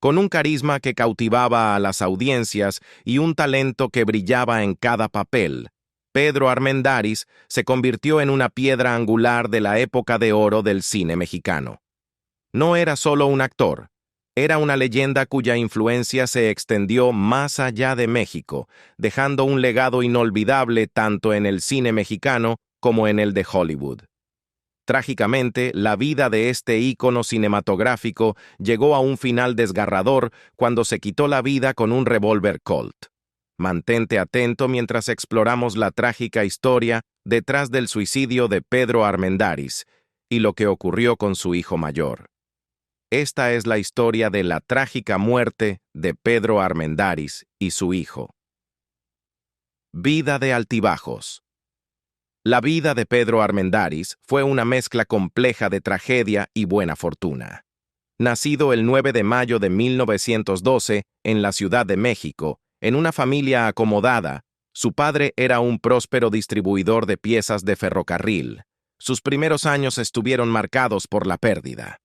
Con un carisma que cautivaba a las audiencias y un talento que brillaba en cada papel, Pedro Armendáriz se convirtió en una piedra angular de la época de oro del cine mexicano. No era solo un actor, era una leyenda cuya influencia se extendió más allá de México, dejando un legado inolvidable tanto en el cine mexicano como en el de Hollywood. Trágicamente, la vida de este ícono cinematográfico llegó a un final desgarrador cuando se quitó la vida con un revólver Colt. Mantente atento mientras exploramos la trágica historia detrás del suicidio de Pedro Armendáriz y lo que ocurrió con su hijo mayor. Esta es la historia de la trágica muerte de Pedro Armendáriz y su hijo. Vida de altibajos. La vida de Pedro Armendáriz fue una mezcla compleja de tragedia y buena fortuna. Nacido el 9 de mayo de 1912 en la Ciudad de México, en una familia acomodada, su padre era un próspero distribuidor de piezas de ferrocarril. Sus primeros años estuvieron marcados por la pérdida.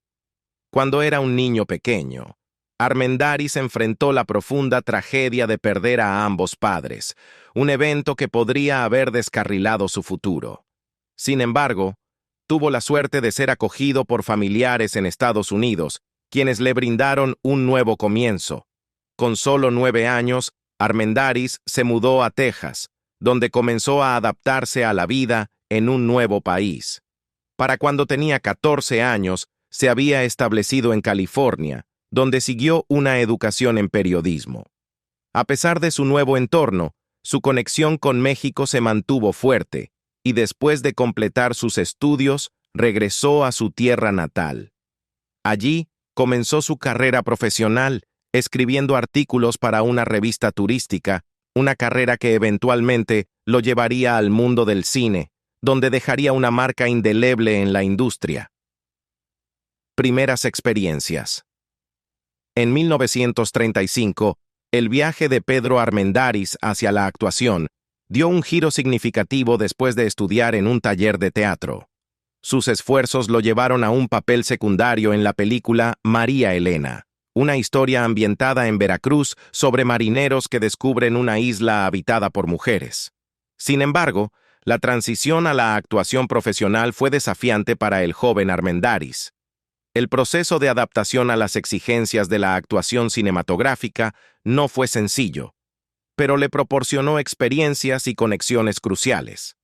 Cuando era un niño pequeño, Armendáriz enfrentó la profunda tragedia de perder a ambos padres, un evento que podría haber descarrilado su futuro. Sin embargo, tuvo la suerte de ser acogido por familiares en Estados Unidos, quienes le brindaron un nuevo comienzo. Con solo 9 años, Armendáriz se mudó a Texas, donde comenzó a adaptarse a la vida en un nuevo país. Para cuando tenía 14 años, se había establecido en California, donde siguió una educación en periodismo. A pesar de su nuevo entorno, su conexión con México se mantuvo fuerte, y después de completar sus estudios, regresó a su tierra natal. Allí, comenzó su carrera profesional, escribiendo artículos para una revista turística, una carrera que eventualmente lo llevaría al mundo del cine, donde dejaría una marca indeleble en la industria. Primeras experiencias. En 1935, el viaje de Pedro Armendáriz hacia la actuación dio un giro significativo después de estudiar en un taller de teatro. Sus esfuerzos lo llevaron a un papel secundario en la película María Elena, una historia ambientada en Veracruz sobre marineros que descubren una isla habitada por mujeres. Sin embargo, la transición a la actuación profesional fue desafiante para el joven Armendáriz. El proceso de adaptación a las exigencias de la actuación cinematográfica no fue sencillo, pero le proporcionó experiencias y conexiones cruciales.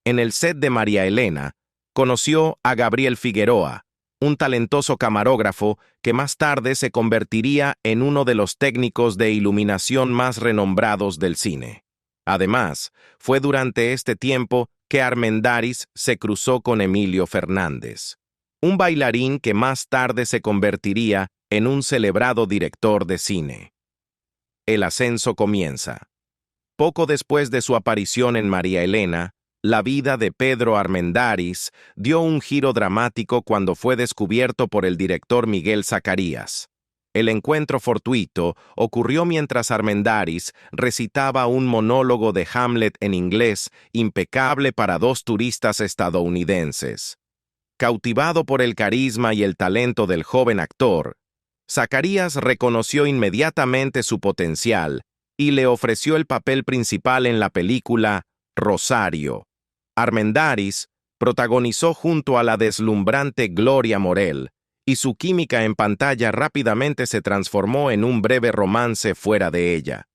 En el set de María Elena, conoció a Gabriel Figueroa, un talentoso camarógrafo que más tarde se convertiría en uno de los técnicos de iluminación más renombrados del cine. Además, fue durante este tiempo que Armendáriz se cruzó con Emilio Fernández, un bailarín que más tarde se convertiría en un celebrado director de cine. El ascenso comienza. Poco después de su aparición en María Elena, la vida de Pedro Armendáriz dio un giro dramático cuando fue descubierto por el director Miguel Zacarías. El encuentro fortuito ocurrió mientras Armendáriz recitaba un monólogo de Hamlet en inglés impecable para 2 turistas estadounidenses. Cautivado por el carisma y el talento del joven actor, Zacarías reconoció inmediatamente su potencial y le ofreció el papel principal en la película Rosario. Armendáriz protagonizó junto a la deslumbrante Gloria Morel, y su química en pantalla rápidamente se transformó en un breve romance fuera de ella.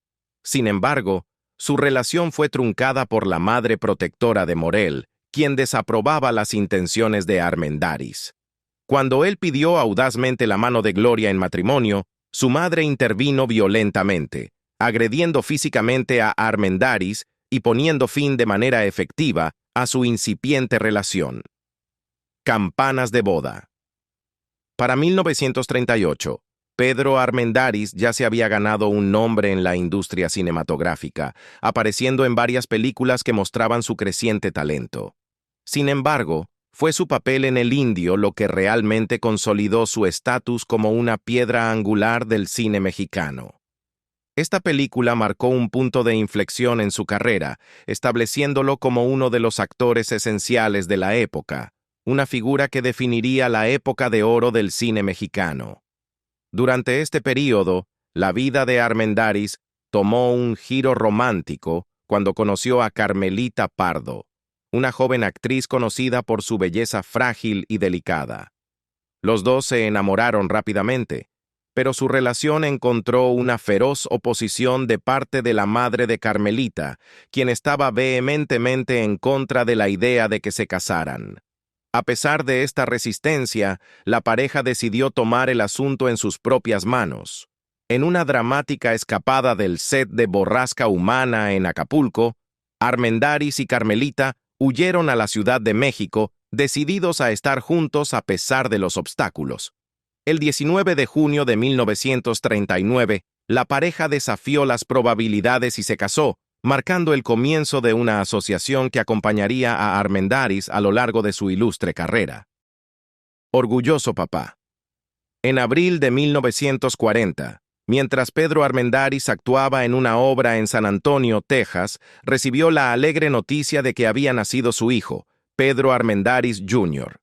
Sin embargo, su relación fue truncada por la madre protectora de Morel, quien desaprobaba las intenciones de Armendáriz. Cuando él pidió audazmente la mano de Gloria en matrimonio, su madre intervino violentamente, agrediendo físicamente a Armendáriz y poniendo fin de manera efectiva a su incipiente relación. Campanas de boda. Para 1938, Pedro Armendáriz ya se había ganado un nombre en la industria cinematográfica, apareciendo en varias películas que mostraban su creciente talento. Sin embargo, fue su papel en El Indio lo que realmente consolidó su estatus como una piedra angular del cine mexicano. Esta película marcó un punto de inflexión en su carrera, estableciéndolo como uno de los actores esenciales de la época, una figura que definiría la época de oro del cine mexicano. Durante este período, la vida de Armendáriz tomó un giro romántico cuando conoció a Carmelita Pardo, una joven actriz conocida por su belleza frágil y delicada. Los dos se enamoraron rápidamente, pero su relación encontró una feroz oposición de parte de la madre de Carmelita, quien estaba vehementemente en contra de la idea de que se casaran. A pesar de esta resistencia, la pareja decidió tomar el asunto en sus propias manos. En una dramática escapada del set de Borrasca Humana en Acapulco, Armendáriz y Carmelita huyeron a la Ciudad de México, decididos a estar juntos a pesar de los obstáculos. El 19 de junio de 1939, la pareja desafió las probabilidades y se casó, marcando el comienzo de una asociación que acompañaría a Armendáriz a lo largo de su ilustre carrera. Orgulloso papá. En abril de 1940, mientras Pedro Armendáriz actuaba en una obra en San Antonio, Texas, recibió la alegre noticia de que había nacido su hijo, Pedro Armendáriz Jr.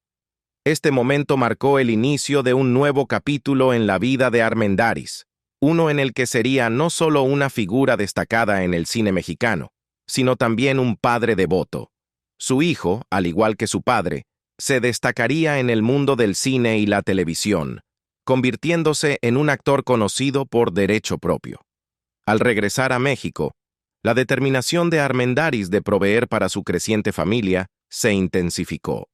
Este momento marcó el inicio de un nuevo capítulo en la vida de Armendáriz, uno en el que sería no solo una figura destacada en el cine mexicano, sino también un padre devoto. Su hijo, al igual que su padre, se destacaría en el mundo del cine y la televisión, convirtiéndose en un actor conocido por derecho propio. Al regresar a México, la determinación de Armendáriz de proveer para su creciente familia se intensificó.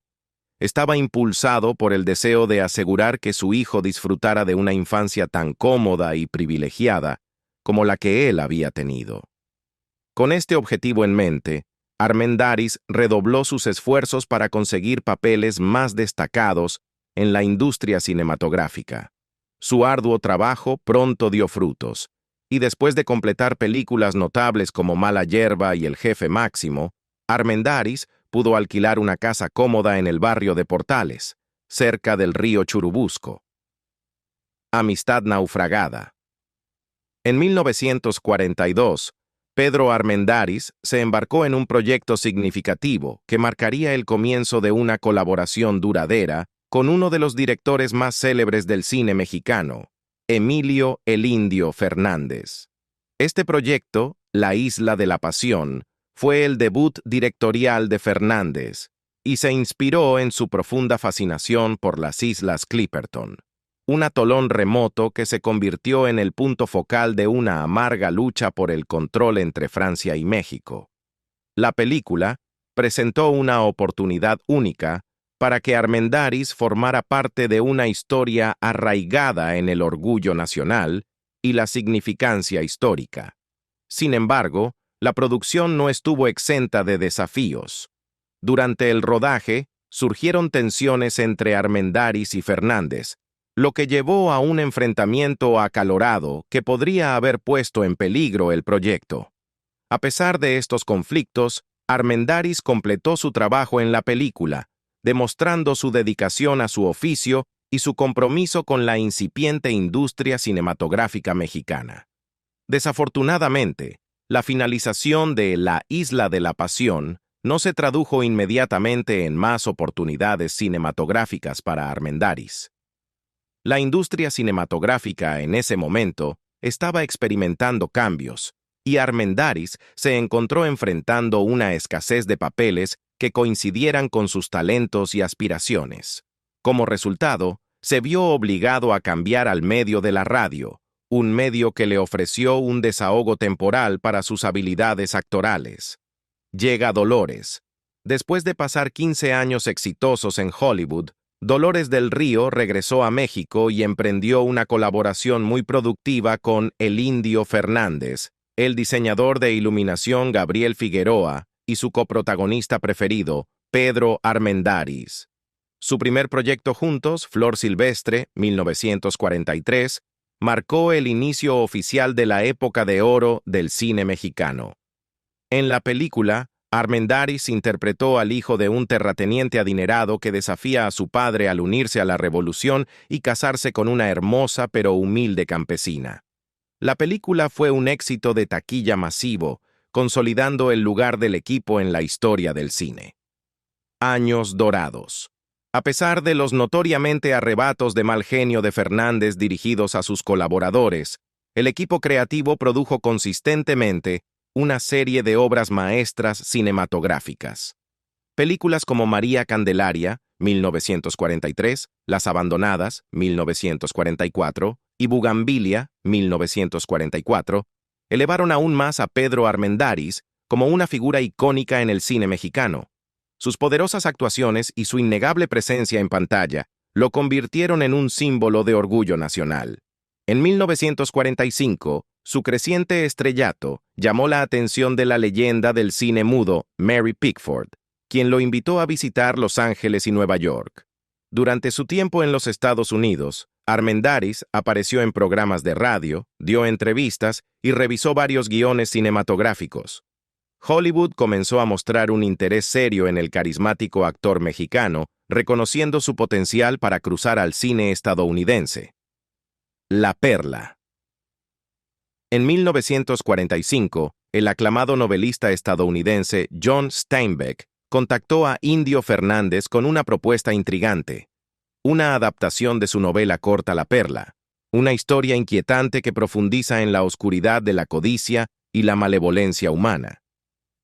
Estaba impulsado por el deseo de asegurar que su hijo disfrutara de una infancia tan cómoda y privilegiada como la que él había tenido. Con este objetivo en mente, Armendáriz redobló sus esfuerzos para conseguir papeles más destacados en la industria cinematográfica. Su arduo trabajo pronto dio frutos, y después de completar películas notables como Mala Yerba y El Jefe Máximo, Armendáriz pudo alquilar una casa cómoda en el barrio de Portales, cerca del río Churubusco. Amistad naufragada. En 1942, Pedro Armendáriz se embarcó en un proyecto significativo que marcaría el comienzo de una colaboración duradera con uno de los directores más célebres del cine mexicano, Emilio "El Indio" Fernández. Este proyecto, La Isla de la Pasión, fue el debut directorial de Fernández y se inspiró en su profunda fascinación por las Islas Clipperton, un atolón remoto que se convirtió en el punto focal de una amarga lucha por el control entre Francia y México. La película presentó una oportunidad única para que Armendáriz formara parte de una historia arraigada en el orgullo nacional y la significancia histórica. Sin embargo, la producción no estuvo exenta de desafíos. Durante el rodaje, surgieron tensiones entre Armendáriz y Fernández, lo que llevó a un enfrentamiento acalorado que podría haber puesto en peligro el proyecto. A pesar de estos conflictos, Armendáriz completó su trabajo en la película, demostrando su dedicación a su oficio y su compromiso con la incipiente industria cinematográfica mexicana. Desafortunadamente, la finalización de La Isla de la Pasión no se tradujo inmediatamente en más oportunidades cinematográficas para Armendáriz. La industria cinematográfica en ese momento estaba experimentando cambios, y Armendáriz se encontró enfrentando una escasez de papeles que coincidieran con sus talentos y aspiraciones. Como resultado, se vio obligado a cambiar al medio de la radio, un medio que le ofreció un desahogo temporal para sus habilidades actorales. Llega Dolores. Después de pasar 15 años exitosos en Hollywood, Dolores del Río regresó a México y emprendió una colaboración muy productiva con El Indio Fernández, el diseñador de iluminación Gabriel Figueroa y su coprotagonista preferido, Pedro Armendáriz. Su primer proyecto juntos, Flor Silvestre, 1943, marcó el inicio oficial de la época de oro del cine mexicano. En la película, Armendáriz interpretó al hijo de un terrateniente adinerado que desafía a su padre al unirse a la revolución y casarse con una hermosa pero humilde campesina. La película fue un éxito de taquilla masivo, consolidando el lugar del equipo en la historia del cine. Años dorados. A pesar de los notoriamente arrebatos de mal genio de Fernández dirigidos a sus colaboradores, el equipo creativo produjo consistentemente una serie de obras maestras cinematográficas. Películas como María Candelaria, 1943, Las Abandonadas, 1944, y Bugambilia, 1944, elevaron aún más a Pedro Armendáriz como una figura icónica en el cine mexicano. Sus poderosas actuaciones y su innegable presencia en pantalla lo convirtieron en un símbolo de orgullo nacional. En 1945, su creciente estrellato llamó la atención de la leyenda del cine mudo, Mary Pickford, quien lo invitó a visitar Los Ángeles y Nueva York. Durante su tiempo en los Estados Unidos, Armendáriz apareció en programas de radio, dio entrevistas y revisó varios guiones cinematográficos. Hollywood comenzó a mostrar un interés serio en el carismático actor mexicano, reconociendo su potencial para cruzar al cine estadounidense. La Perla. En 1945, el aclamado novelista estadounidense John Steinbeck contactó a Indio Fernández con una propuesta intrigante, una adaptación de su novela corta La Perla, una historia inquietante que profundiza en la oscuridad de la codicia y la malevolencia humana.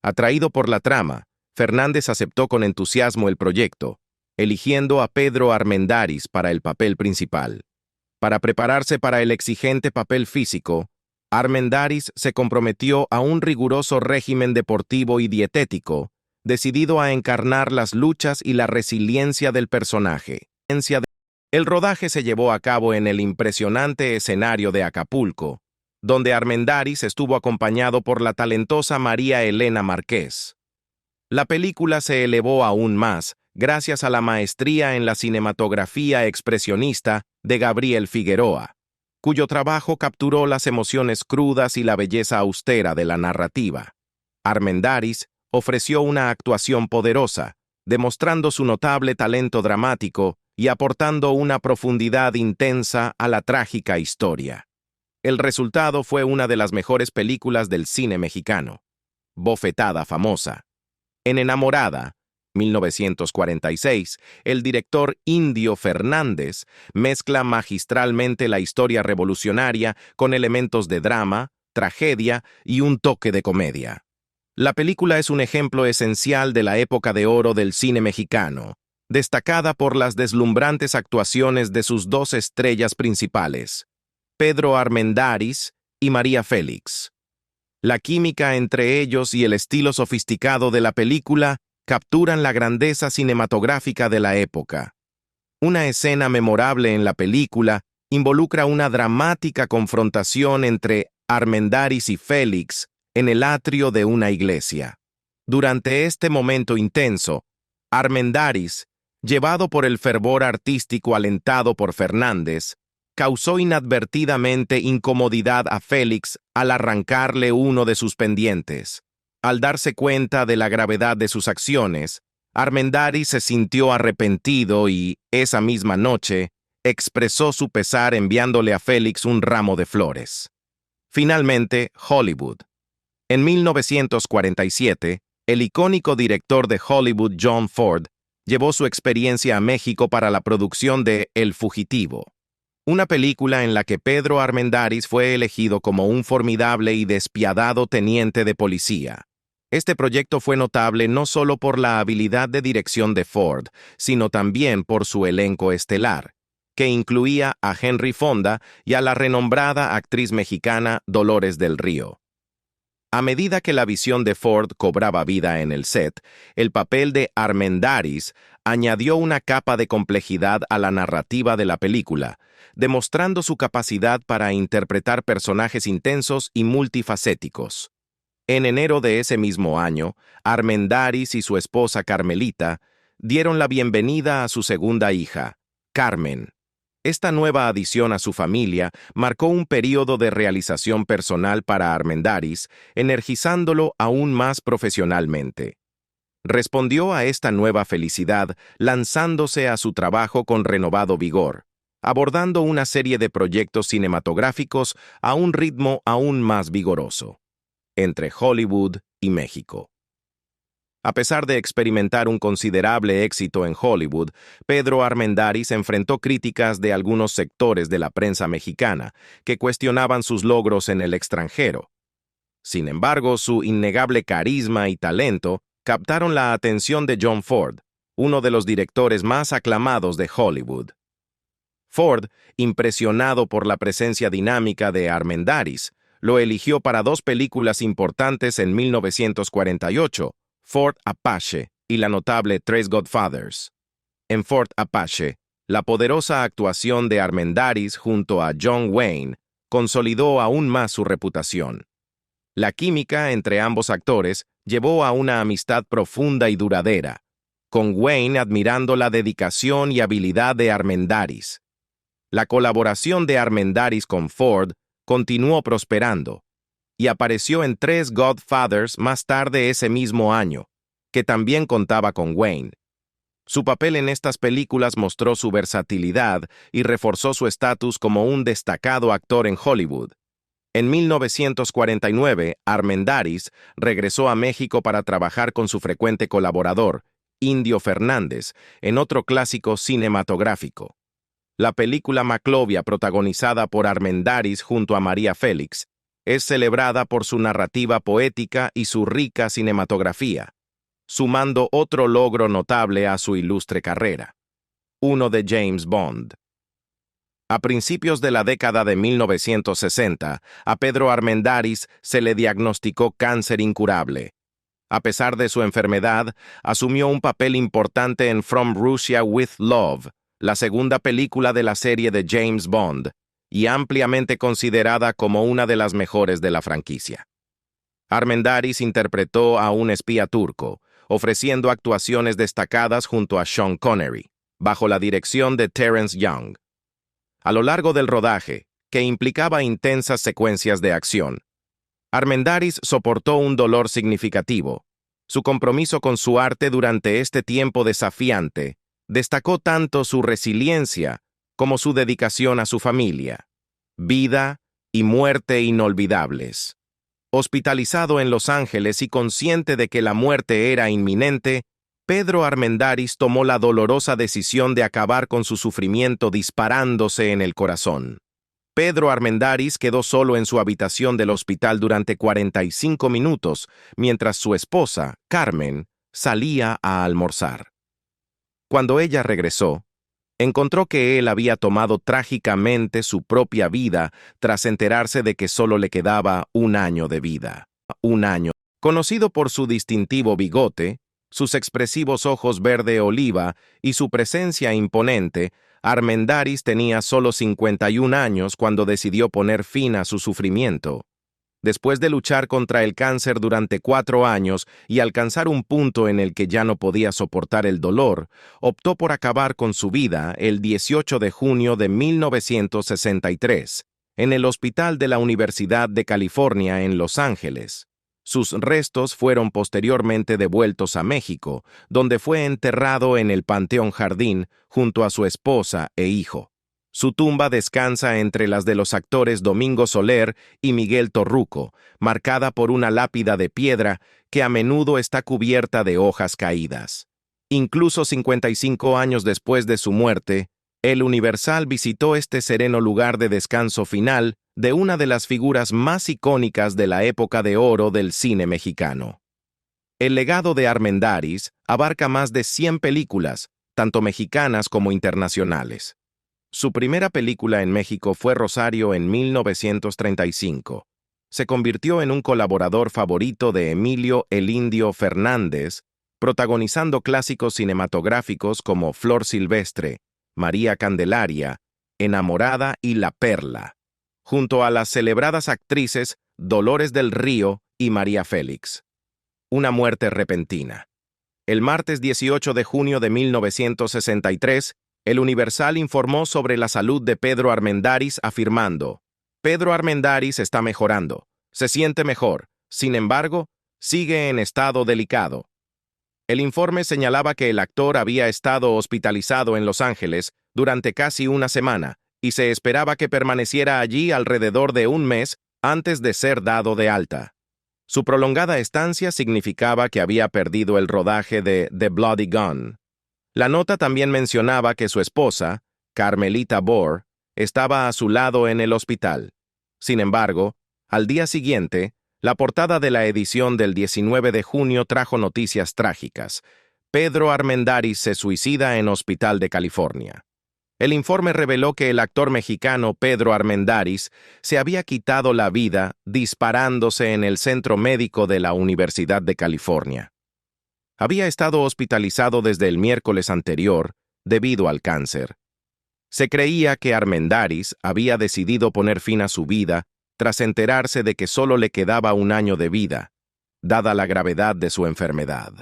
Atraído por la trama, Fernández aceptó con entusiasmo el proyecto, eligiendo a Pedro Armendáriz para el papel principal. Para prepararse para el exigente papel físico, Armendáriz se comprometió a un riguroso régimen deportivo y dietético, decidido a encarnar las luchas y la resiliencia del personaje. El rodaje se llevó a cabo en el impresionante escenario de Acapulco, donde Armendáriz estuvo acompañado por la talentosa María Elena Márquez. La película se elevó aún más gracias a la maestría en la cinematografía expresionista de Gabriel Figueroa, cuyo trabajo capturó las emociones crudas y la belleza austera de la narrativa. Armendáriz ofreció una actuación poderosa, demostrando su notable talento dramático y aportando una profundidad intensa a la trágica historia. El resultado fue una de las mejores películas del cine mexicano. Bofetada famosa. En Enamorada, 1946, el director Indio Fernández mezcla magistralmente la historia revolucionaria con elementos de drama, tragedia y un toque de comedia. La película es un ejemplo esencial de la época de oro del cine mexicano, destacada por las deslumbrantes actuaciones de sus dos estrellas principales, Pedro Armendáriz y María Félix. La química entre ellos y el estilo sofisticado de la película capturan la grandeza cinematográfica de la época. Una escena memorable en la película involucra una dramática confrontación entre Armendáriz y Félix en el atrio de una iglesia. Durante este momento intenso, Armendáriz, llevado por el fervor artístico alentado por Fernández, causó inadvertidamente incomodidad a Félix al arrancarle uno de sus pendientes. Al darse cuenta de la gravedad de sus acciones, Armendáriz se sintió arrepentido y, esa misma noche, expresó su pesar enviándole a Félix un ramo de flores. Finalmente, Hollywood. En 1947, el icónico director de Hollywood John Ford llevó su experiencia a México para la producción de El Fugitivo, una película en la que Pedro Armendáriz fue elegido como un formidable y despiadado teniente de policía. Este proyecto fue notable no solo por la habilidad de dirección de Ford, sino también por su elenco estelar, que incluía a Henry Fonda y a la renombrada actriz mexicana Dolores del Río. A medida que la visión de Ford cobraba vida en el set, el papel de Armendáriz añadió una capa de complejidad a la narrativa de la película, demostrando su capacidad para interpretar personajes intensos y multifacéticos. En enero de ese mismo año, Armendáriz y su esposa Carmelita dieron la bienvenida a su segunda hija, Carmen. Esta nueva adición a su familia marcó un período de realización personal para Armendáriz, energizándolo aún más profesionalmente. Respondió a esta nueva felicidad lanzándose a su trabajo con renovado vigor, abordando una serie de proyectos cinematográficos a un ritmo aún más vigoroso. Entre Hollywood y México. A pesar de experimentar un considerable éxito en Hollywood, Pedro Armendáriz enfrentó críticas de algunos sectores de la prensa mexicana, que cuestionaban sus logros en el extranjero. Sin embargo, su innegable carisma y talento captaron la atención de John Ford, uno de los directores más aclamados de Hollywood. Ford, impresionado por la presencia dinámica de Armendáriz, lo eligió para dos películas importantes en 1948, Fort Apache y la notable Tres Godfathers. En Fort Apache, la poderosa actuación de Armendáriz junto a John Wayne consolidó aún más su reputación. La química entre ambos actores llevó a una amistad profunda y duradera, con Wayne admirando la dedicación y habilidad de Armendáriz. La colaboración de Armendáriz con Ford continuó prosperando y apareció en Tres Godfathers más tarde ese mismo año, que también contaba con Wayne. Su papel en estas películas mostró su versatilidad y reforzó su estatus como un destacado actor en Hollywood. En 1949, Armendáriz regresó a México para trabajar con su frecuente colaborador, Indio Fernández, en otro clásico cinematográfico. La película Maclovia, protagonizada por Armendáriz junto a María Félix, es celebrada por su narrativa poética y su rica cinematografía, sumando otro logro notable a su ilustre carrera, uno de James Bond. A principios de la década de 1960, a Pedro Armendáriz se le diagnosticó cáncer incurable. A pesar de su enfermedad, asumió un papel importante en From Russia with Love, la segunda película de la serie de James Bond, y ampliamente considerada como una de las mejores de la franquicia. Armendáriz interpretó a un espía turco, ofreciendo actuaciones destacadas junto a Sean Connery, bajo la dirección de Terence Young. A lo largo del rodaje, que implicaba intensas secuencias de acción, Armendáriz soportó un dolor significativo. Su compromiso con su arte durante este tiempo desafiante destacó tanto su resiliencia como su dedicación a su familia. Vida y muerte inolvidables. Hospitalizado en Los Ángeles y consciente de que la muerte era inminente, Pedro Armendáriz tomó la dolorosa decisión de acabar con su sufrimiento disparándose en el corazón. Pedro Armendáriz quedó solo en su habitación del hospital durante 45 minutos, mientras su esposa, Carmen, salía a almorzar. Cuando ella regresó, encontró que él había tomado trágicamente su propia vida tras enterarse de que solo le quedaba un año de vida. Un año. Conocido por su distintivo bigote, sus expresivos ojos verde oliva y su presencia imponente, Armendáriz tenía solo 51 años cuando decidió poner fin a su sufrimiento. Después de luchar contra el cáncer durante 4 años y alcanzar un punto en el que ya no podía soportar el dolor, optó por acabar con su vida el 18 de junio de 1963, en el Hospital de la Universidad de California en Los Ángeles. Sus restos fueron posteriormente devueltos a México, donde fue enterrado en el Panteón Jardín junto a su esposa e hijo. Su tumba descansa entre las de los actores Domingo Soler y Miguel Torruco, marcada por una lápida de piedra que a menudo está cubierta de hojas caídas. Incluso 55 años después de su muerte, El Universal visitó este sereno lugar de descanso final de una de las figuras más icónicas de la época de oro del cine mexicano. El legado de Armendáriz abarca más de 100 películas, tanto mexicanas como internacionales. Su primera película en México fue Rosario en 1935. Se convirtió en un colaborador favorito de Emilio "El Indio" Fernández, protagonizando clásicos cinematográficos como Flor Silvestre, María Candelaria, Enamorada y La Perla, junto a las celebradas actrices Dolores del Río y María Félix. Una muerte repentina. El martes 18 de junio de 1963, El Universal informó sobre la salud de Pedro Armendáriz afirmando: Pedro Armendáriz está mejorando, se siente mejor, sin embargo, sigue en estado delicado. El informe señalaba que el actor había estado hospitalizado en Los Ángeles durante casi una semana y se esperaba que permaneciera allí alrededor de un mes antes de ser dado de alta. Su prolongada estancia significaba que había perdido el rodaje de The Bloody Gun. La nota también mencionaba que su esposa, Carmelita Bohr, estaba a su lado en el hospital. Sin embargo, al día siguiente, la portada de la edición del 19 de junio trajo noticias trágicas. Pedro Armendáriz se suicida en Hospital de California. El informe reveló que el actor mexicano Pedro Armendáriz se había quitado la vida disparándose en el centro médico de la Universidad de California. Había estado hospitalizado desde el miércoles anterior debido al cáncer. Se creía que Armendáriz había decidido poner fin a su vida tras enterarse de que solo le quedaba un año de vida, dada la gravedad de su enfermedad.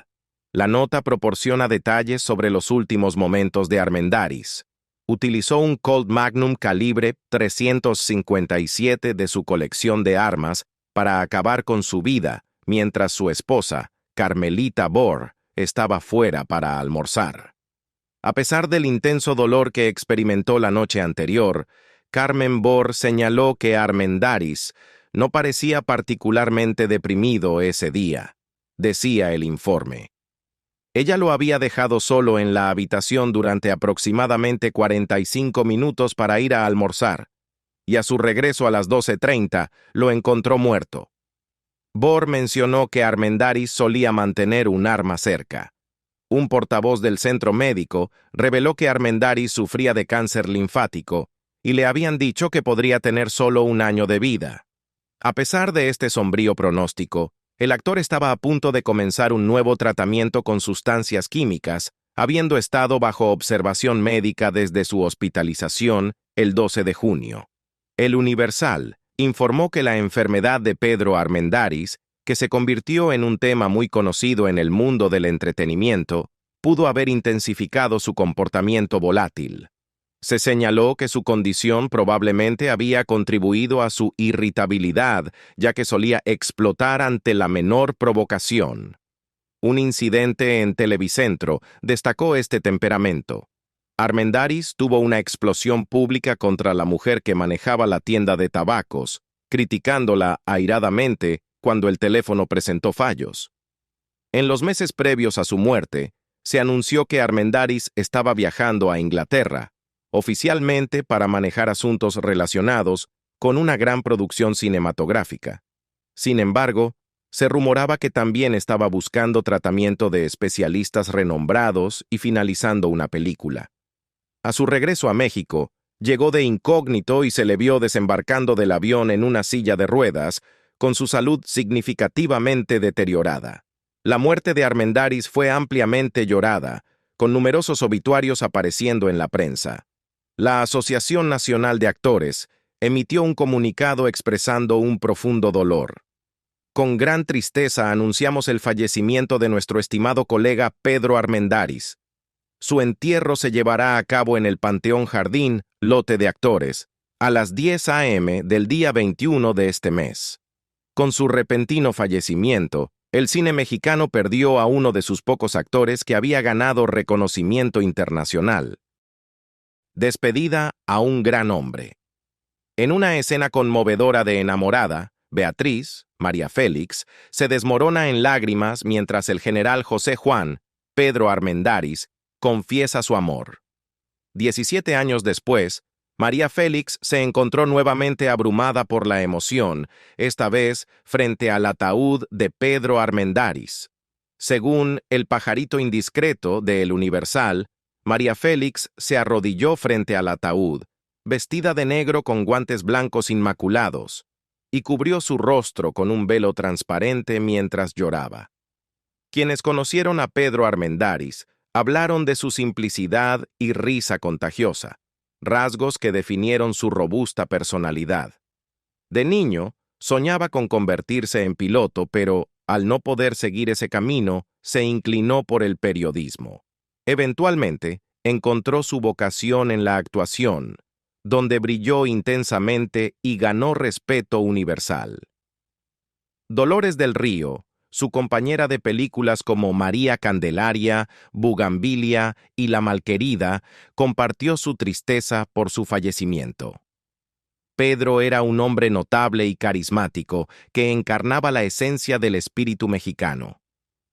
La nota proporciona detalles sobre los últimos momentos de Armendáriz. Utilizó un Colt Magnum calibre .357 de su colección de armas para acabar con su vida, mientras su esposa, Carmelita Bohr, estaba fuera para almorzar. A pesar del intenso dolor que experimentó la noche anterior, Carmen Bohr señaló que Armendáriz no parecía particularmente deprimido ese día, decía el informe. Ella lo había dejado solo en la habitación durante aproximadamente 45 minutos para ir a almorzar, y a su regreso a las 12:30 lo encontró muerto. Bohr mencionó que Armendáriz solía mantener un arma cerca. Un portavoz del centro médico reveló que Armendáriz sufría de cáncer linfático y le habían dicho que podría tener solo un año de vida. A pesar de este sombrío pronóstico, el actor estaba a punto de comenzar un nuevo tratamiento con sustancias químicas, habiendo estado bajo observación médica desde su hospitalización el 12 de junio. El Universal informó que la enfermedad de Pedro Armendáriz, que se convirtió en un tema muy conocido en el mundo del entretenimiento, pudo haber intensificado su comportamiento volátil. Se señaló que su condición probablemente había contribuido a su irritabilidad, ya que solía explotar ante la menor provocación. Un incidente en Televicentro destacó este temperamento. Armendáriz tuvo una explosión pública contra la mujer que manejaba la tienda de tabacos, criticándola airadamente cuando el teléfono presentó fallos. En los meses previos a su muerte, se anunció que Armendáriz estaba viajando a Inglaterra, oficialmente para manejar asuntos relacionados con una gran producción cinematográfica. Sin embargo, se rumoraba que también estaba buscando tratamiento de especialistas renombrados y finalizando una película. A su regreso a México, llegó de incógnito y se le vio desembarcando del avión en una silla de ruedas, con su salud significativamente deteriorada. La muerte de Armendáriz fue ampliamente llorada, con numerosos obituarios apareciendo en la prensa. La Asociación Nacional de Actores emitió un comunicado expresando un profundo dolor. Con gran tristeza anunciamos el fallecimiento de nuestro estimado colega Pedro Armendáriz. Su entierro se llevará a cabo en el Panteón Jardín, lote de actores, a las 10 a.m. del día 21 de este mes. Con su repentino fallecimiento, el cine mexicano perdió a uno de sus pocos actores que había ganado reconocimiento internacional. Despedida a un gran hombre. En una escena conmovedora de Enamorada, Beatriz, María Félix, se desmorona en lágrimas mientras el general José Juan, Pedro Armendáriz, confiesa su amor. 17 años después, María Félix se encontró nuevamente abrumada por la emoción, esta vez frente al ataúd de Pedro Armendáriz. Según El pajarito indiscreto de El Universal, María Félix se arrodilló frente al ataúd, vestida de negro con guantes blancos inmaculados, y cubrió su rostro con un velo transparente mientras lloraba. Quienes conocieron a Pedro Armendáriz hablaron de su simplicidad y risa contagiosa, rasgos que definieron su robusta personalidad. De niño, soñaba con convertirse en piloto, pero, al no poder seguir ese camino, se inclinó por el periodismo. Eventualmente, encontró su vocación en la actuación, donde brilló intensamente y ganó respeto universal. Dolores del Río, su compañera de películas como María Candelaria, Bugambilia y La Malquerida, compartió su tristeza por su fallecimiento. Pedro era un hombre notable y carismático que encarnaba la esencia del espíritu mexicano.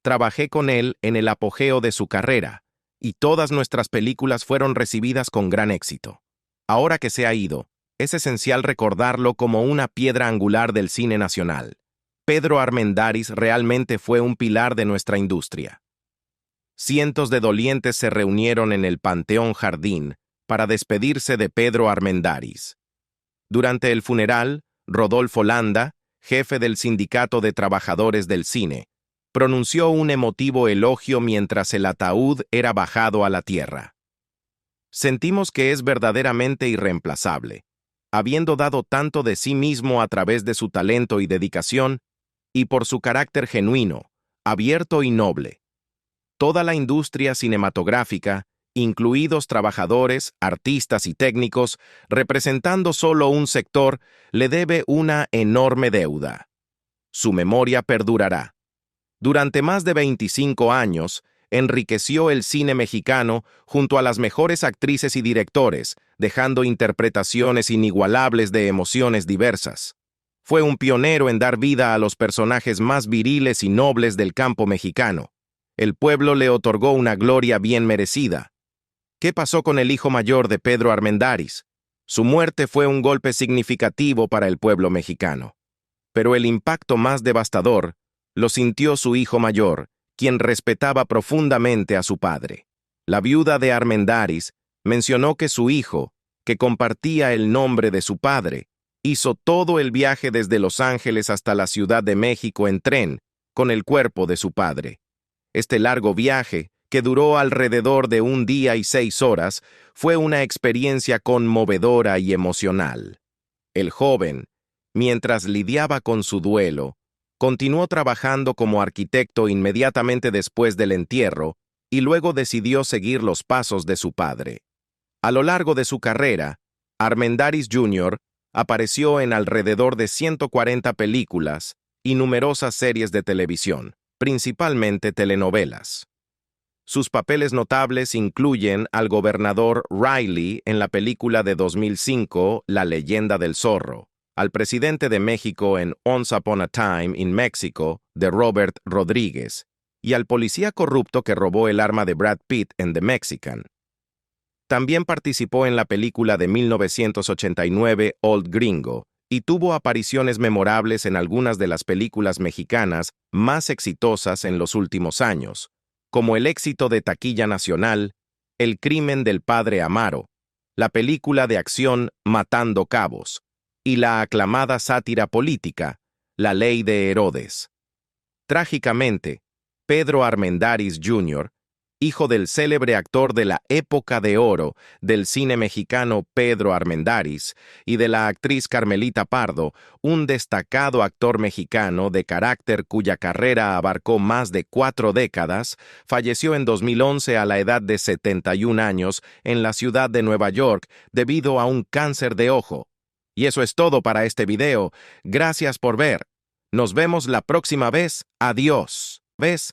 Trabajé con él en el apogeo de su carrera, y todas nuestras películas fueron recibidas con gran éxito. Ahora que se ha ido, es esencial recordarlo como una piedra angular del cine nacional. Pedro Armendáriz realmente fue un pilar de nuestra industria. Cientos de dolientes se reunieron en el Panteón Jardín para despedirse de Pedro Armendáriz. Durante el funeral, Rodolfo Landa, jefe del Sindicato de Trabajadores del Cine, pronunció un emotivo elogio mientras el ataúd era bajado a la tierra. Sentimos que es verdaderamente irreemplazable, habiendo dado tanto de sí mismo a través de su talento y dedicación, y por su carácter genuino, abierto y noble. Toda la industria cinematográfica, incluidos trabajadores, artistas y técnicos, representando solo un sector, le debe una enorme deuda. Su memoria perdurará. Durante más de 25 años, enriqueció el cine mexicano junto a las mejores actrices y directores, dejando interpretaciones inigualables de emociones diversas. Fue un pionero en dar vida a los personajes más viriles y nobles del campo mexicano. El pueblo le otorgó una gloria bien merecida. ¿Qué pasó con el hijo mayor de Pedro Armendáriz? Su muerte fue un golpe significativo para el pueblo mexicano. Pero el impacto más devastador lo sintió su hijo mayor, quien respetaba profundamente a su padre. La viuda de Armendáriz mencionó que su hijo, que compartía el nombre de su padre, hizo todo el viaje desde Los Ángeles hasta la Ciudad de México en tren, con el cuerpo de su padre. Este largo viaje, que duró alrededor de 1 día y 6 horas, fue una experiencia conmovedora y emocional. El joven, mientras lidiaba con su duelo, continuó trabajando como arquitecto inmediatamente después del entierro y luego decidió seguir los pasos de su padre. A lo largo de su carrera, Armendáriz Jr. apareció en alrededor de 140 películas y numerosas series de televisión, principalmente telenovelas. Sus papeles notables incluyen al gobernador Riley en la película de 2005 La leyenda del zorro, al presidente de México en Once Upon a Time in Mexico, de Robert Rodríguez, y al policía corrupto que robó el arma de Brad Pitt en The Mexican. También participó en la película de 1989 Old Gringo, y tuvo apariciones memorables en algunas de las películas mexicanas más exitosas en los últimos años, como el éxito de taquilla nacional, El crimen del padre Amaro, la película de acción Matando Cabos, y la aclamada sátira política, La ley de Herodes. Trágicamente, Pedro Armendáriz Jr., hijo del célebre actor de la época de oro del cine mexicano Pedro Armendáriz y de la actriz Carmelita Pardo, un destacado actor mexicano de carácter cuya carrera abarcó más de 4 décadas, falleció en 2011 a la edad de 71 años en la ciudad de Nueva York debido a un cáncer de ojo. Y eso es todo para este video. Gracias por ver. Nos vemos la próxima vez. Adiós. ¿Ves?